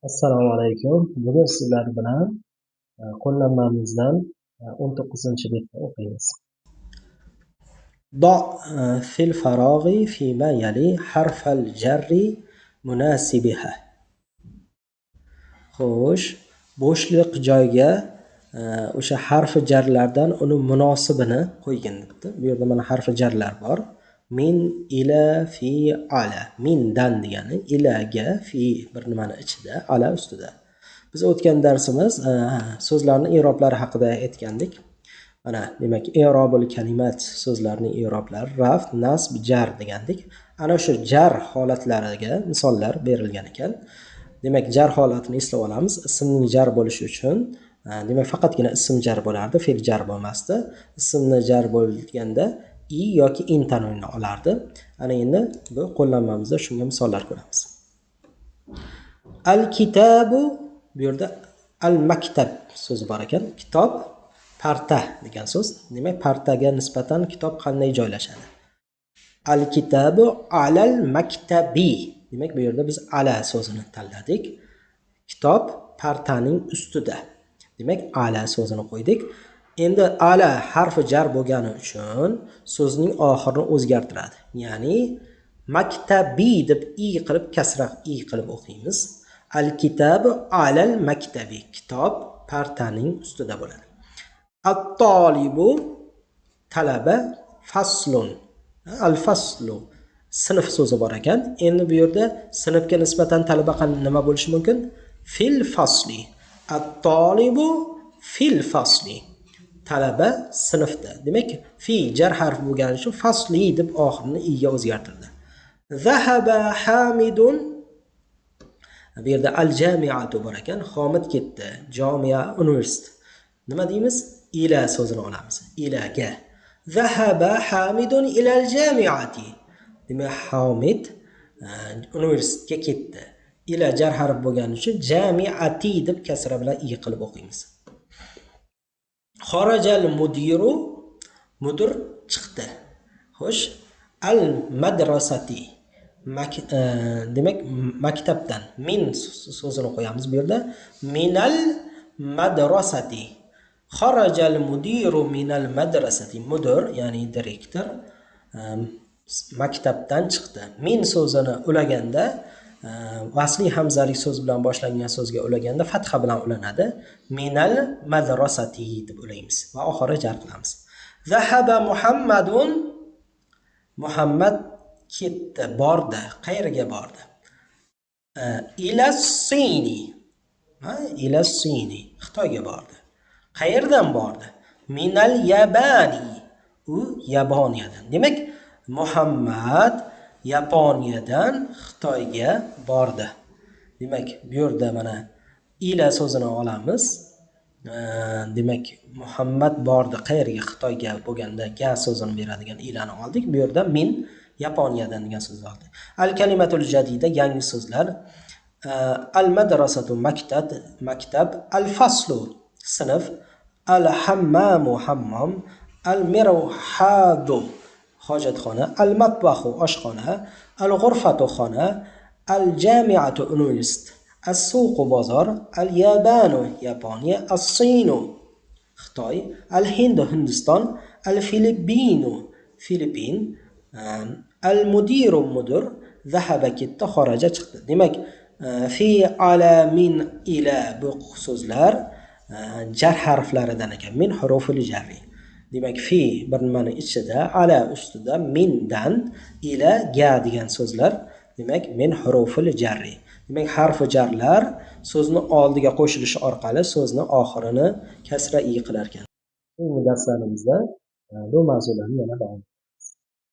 Assalomu alaykum. Bugun sizlar bilan qo'llanmamizdan 19-betni o'qiymiz. ضع في الفراغ فيما يلي حرف الجر مناسبها. Xo'sh, bo'shliq joyga o'sha harfi jarlardan uni munosibini qo'ygin debdi. Bu yerda mana harfi jarlar bor. Min, ila, fi, ala. Mindan degani ilaga, fi bir nimani ichida, ala ustida. Biz o'tgan darsimiz so'zlarning i'roblari haqida aytgandik. Mana demak i'robul kalimat so'zlarning i'roblari raf, nasb, jar degandik. Ana shu jar holatlariga misollar berilgan ekan. Demak jar holatini eslab olamiz. Ismning jar bo'lishi uchun demak faqatgina ism jar bo'lardi, fe'l jar bo'lmasdi. Ismni jar bo'lganda i yoki in tanvini olardi. Ana endi bu qo'llanmamizda shunga misollar ko'ramiz. Al-kitabu bu yerda al-maktab so'zi bor ekan. Kitob, parta degan so'z. Demak partaga nisbatan kitob qanday joylashadi? Al-kitabu alal maktabi. Demak bu yerda biz ala so'zini tanladik. Kitob partaning ustida. Demak ala so'zini qo'ydik. Endi ala harfi jar bo'lgani uchun so'zning oxirini o'zgartiradi. Ya'ni maktabi deb i qilib kasra i qilib o'qiymiz. Al-kitabu alal maktabi. Kitob partaning ustida bo'ladi. At-tolibu talaba faslun. Al-faslu sinf so'zi bor ekan. Endi bu yerda sinfga nisbatan talaba nima bo'lishi mumkin? Fil fasli. At-tolibu fil fasli. Talaba sinfda. Demak, fi jar harfi bo'lgani uchun fasli deb oxirini i ga o'zgartirdi. Zahaba Hamidun. Bu yerda al-jami'atu bor ekan. Hamid ketdi. Jami'a universitet. Nima deymiz? Ila so'zini olamiz. Ilaga. Zahaba Hamidun ila al-jami'ati. Demak, Hamid universitetga ketdi. Ila jar harf bo'lgani uchun jami'ati deb kasra bilan i qilib o'qiymiz. Xarajal mudiru mudir chiqdi. Xo'sh, al madrasati demak maktabdan min so'zini qo'yamiz bu yerda. Minal madrasati. Xarajal mudiru minal madrasati. Mudir ya'ni direktor maktabdan chiqdi. Min so'zini ulaganda vasli hamzalik so'z bilan boshlangan so'zga ulaganda fatha bilan ulanadi. Minal madrasati deb ulaymiz va oxiri jar qilamiz. Zahaba Muhammadun. Muhammad ketdi, bordi. Qayerga bordi? Ila Sini. Ila Sini. Xitoyga bordi. Qayerdan bordi? Minal Yabani. U Yaponiyadan. Demak, Muhammad Yaponiyadan Xitoyga bordi. Demak, bu yerda mana ila so'zini olamiz. Demak, Muhammad bordi qayerga? Xitoyga bo'lganda ga so'zini beradigan ilani oldik. Bu yerda min Yaponiyadan degan so'zni oldik. Al-kalimatul jadida yangi so'zlar. Al-madrasatu maktab, al-faslu sinf, al-hammamu hammom, al-mirhadu hojatxona, al-matbaxu oshxona, al-ghurfatu xona, al-jami'atu universitet, as-suqu bozor, al-yabanu Yaponiya, as-sinu Xitoy, al-hindu Hindiston, al-filippinu Filippin, al-mudiru mudir, zahaba ketdi, xoraja chiqdi. Demak, fi, ala, min, ila bu so'zlar jar harflaridan ekan. Min huruful jarri. Demak, fi bir nimani ichida, ala ustida, mindan, ila ga degan so'zlar. Demak, min huruful jarri. Demak, harfi jarlar so'zni oldiga qo'shilishi orqali so'zni oxirini kasra i qilar ekan. Bu darslarimizda bu mavzularni yana davom